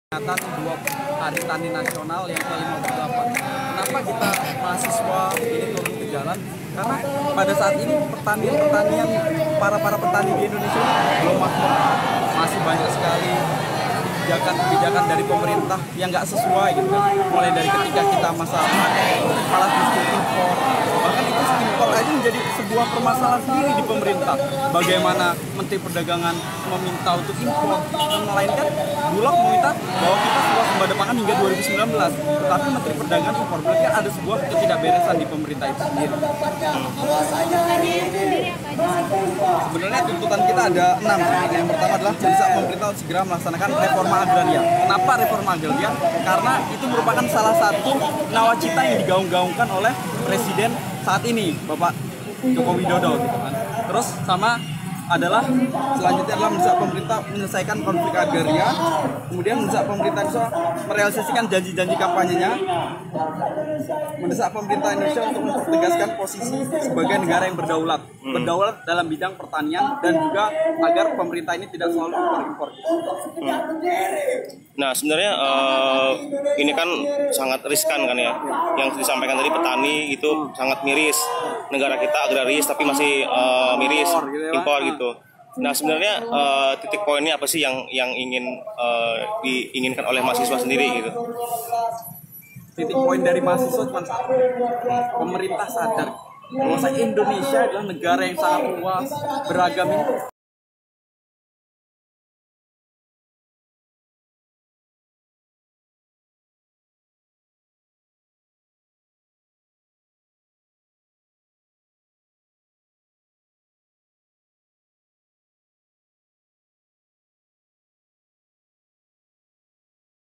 Peringatan 2 Hari Tani Nasional yang ke-58. Kenapa kita mahasiswa ini turun ke jalan? Karena pada saat ini pertanian para petani di Indonesia ini belum makmur. Masih banyak sekali kebijakan dari pemerintah yang nggak sesuai gitu kan. Mulai dari ketika kita malah justru impor. Bahkan itu impor aja menjadi sebuah permasalahan sendiri di pemerintah. Bagaimana Menteri Perdagangan meminta untuk impor, melainkan Bulog meminta bahwa kita sebuah swasembada pangan hingga 2019. Tetapi Menteri Perdagangan impor, berarti kan ada sebuah ketidakberesan di pemerintah itu sendiri. Sebenarnya tuntutan kita ada 6. Yang pertama adalah mendesak pemerintah untuk segera melaksanakan reforma agraria. Kenapa reforma agraria? Karena itu merupakan salah satu nawacita yang digaung-gaungkan oleh Presiden saat ini, Bapak Joko Widodo gitu kan. Terus sama adalah selanjutnya adalah mendesak pemerintah menyelesaikan konflik agraria, kemudian mendesak pemerintah Indonesia merealisasikan janji-janji kampanyenya, mendesak pemerintah Indonesia untuk mempertegaskan posisi sebagai negara yang berdaulat dalam bidang pertanian dan juga agar pemerintah ini tidak selalu impor-impor. Nah sebenarnya ini kan sangat riskan kan ya, yang disampaikan tadi petani itu sangat miris, negara kita agraris tapi masih miris impor gitu. Nah sebenarnya titik poinnya apa sih yang ingin diinginkan oleh mahasiswa sendiri gitu? Titik poin dari mahasiswa cuma satu, pemerintah sadar bahwa Indonesia adalah negara yang sangat luas, beragam ini